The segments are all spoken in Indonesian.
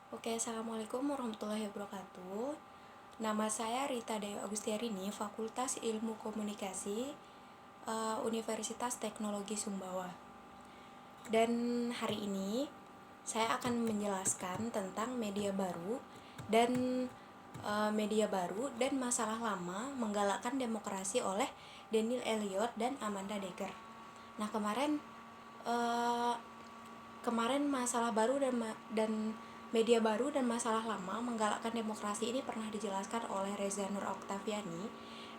Oke, Assalamualaikum warahmatullahi wabarakatuh. Nama saya Rita Dewi Agustiarini, Fakultas Ilmu Komunikasi, Universitas Teknologi Sumbawa. Dan hari ini saya akan menjelaskan tentang dan media baru dan masalah lama menggalakkan demokrasi oleh Daniel Eliot dan Amanda Dekker. Nah, eh, kemarin masalah baru dan media baru dan masalah lama menggalakkan demokrasi ini pernah dijelaskan oleh Reza Nur Oktaviani,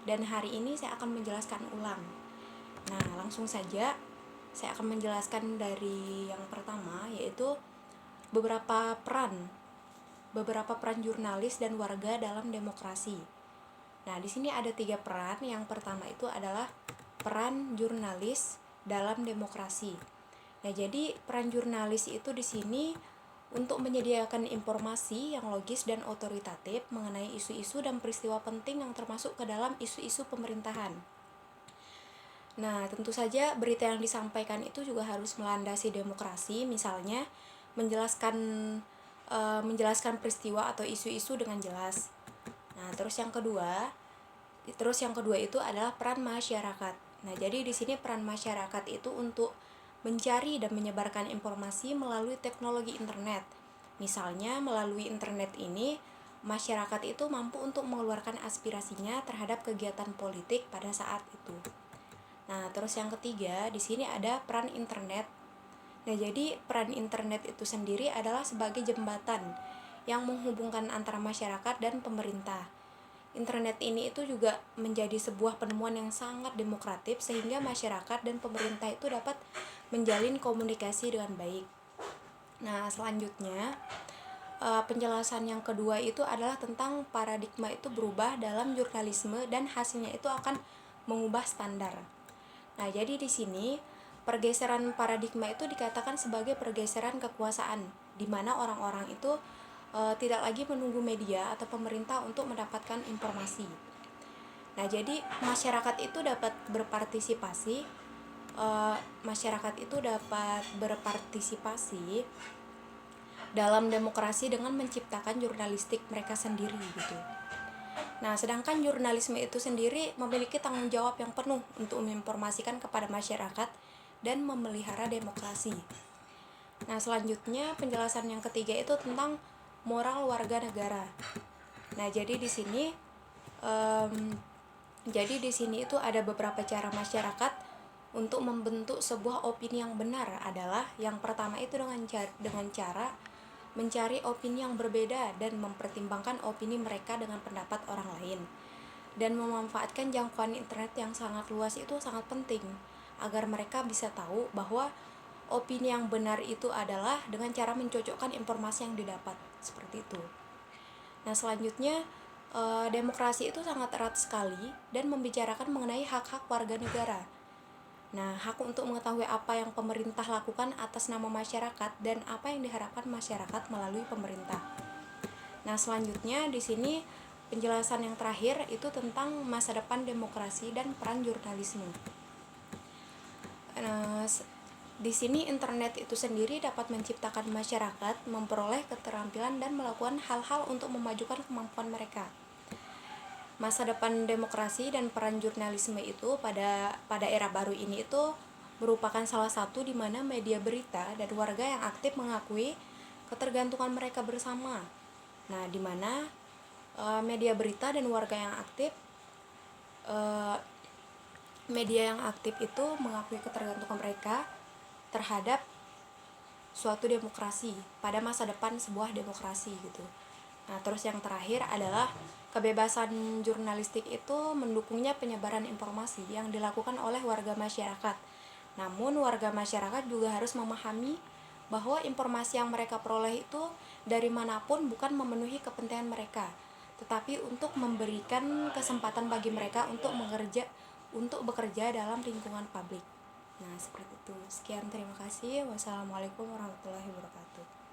dan hari ini saya akan menjelaskan ulang. Nah, langsung saja saya akan menjelaskan dari yang pertama, yaitu beberapa peran jurnalis dan warga dalam demokrasi. Nah, di sini ada 3 peran. Yang pertama itu adalah peran jurnalis dalam demokrasi. Nah, jadi peran jurnalis itu di sini untuk menyediakan informasi yang logis dan otoritatif mengenai isu-isu dan peristiwa penting yang termasuk ke dalam isu-isu pemerintahan. Nah, tentu saja berita yang disampaikan itu juga harus melandasi demokrasi, misalnya menjelaskan menjelaskan peristiwa atau isu-isu dengan jelas. Nah, terus yang kedua itu adalah peran masyarakat. Nah, jadi di sini peran masyarakat itu untuk mencari dan menyebarkan informasi melalui teknologi internet. Misalnya, melalui internet ini, masyarakat itu mampu untuk mengeluarkan aspirasinya terhadap kegiatan politik pada saat itu. Nah, terus yang ketiga, di sini ada peran internet. Nah, jadi peran internet itu sendiri adalah sebagai jembatan yang menghubungkan antara masyarakat dan pemerintah. Internet ini itu juga menjadi sebuah penemuan yang sangat demokratif sehingga masyarakat dan pemerintah itu dapat menjalin komunikasi dengan baik. Nah, selanjutnya penjelasan yang kedua itu adalah tentang paradigma itu berubah dalam jurnalisme dan hasilnya itu akan mengubah standar. Nah, jadi di sini pergeseran paradigma itu dikatakan sebagai pergeseran kekuasaan, di mana orang-orang itu tidak lagi menunggu media atau pemerintah untuk mendapatkan informasi. Nah, jadi masyarakat itu dapat berpartisipasi dalam demokrasi dengan menciptakan jurnalistik mereka sendiri gitu. Nah, sedangkan jurnalisme itu sendiri memiliki tanggung jawab yang penuh untuk menginformasikan kepada masyarakat dan memelihara demokrasi. Nah, selanjutnya penjelasan yang ketiga itu tentang moral warga negara. Nah, jadi di sini itu ada beberapa cara masyarakat untuk membentuk sebuah opini yang benar. Adalah yang pertama itu dengan cara mencari opini yang berbeda dan mempertimbangkan opini mereka dengan pendapat orang lain. Dan memanfaatkan jangkauan internet yang sangat luas itu sangat penting agar mereka bisa tahu bahwa opini yang benar itu adalah dengan cara mencocokkan informasi yang didapat, seperti itu. Nah, selanjutnya demokrasi itu sangat erat sekali dan membicarakan mengenai hak-hak warga negara. Nah, hak untuk mengetahui apa yang pemerintah lakukan atas nama masyarakat dan apa yang diharapkan masyarakat melalui pemerintah. Nah, selanjutnya di sini penjelasan yang terakhir itu tentang masa depan demokrasi dan peran jurnalisme. Nah, di sini internet itu sendiri dapat menciptakan masyarakat memperoleh keterampilan dan melakukan hal-hal untuk memajukan kemampuan mereka. Masa depan demokrasi dan peran jurnalisme itu pada era baru ini itu merupakan salah satu di mana media berita dan warga yang aktif mengakui ketergantungan mereka bersama. Nah, di mana media berita dan warga yang aktif media yang aktif itu mengakui ketergantungan mereka terhadap suatu demokrasi pada masa depan sebuah demokrasi gitu. Nah, terus yang terakhir adalah kebebasan jurnalistik itu mendukungnya penyebaran informasi yang dilakukan oleh warga masyarakat. Namun, warga masyarakat juga harus memahami bahwa informasi yang mereka peroleh itu dari manapun bukan memenuhi kepentingan mereka, tetapi untuk memberikan kesempatan bagi mereka untuk bekerja dalam lingkungan publik. Nah, seperti itu. Sekian, terima kasih. Wassalamualaikum warahmatullahi wabarakatuh.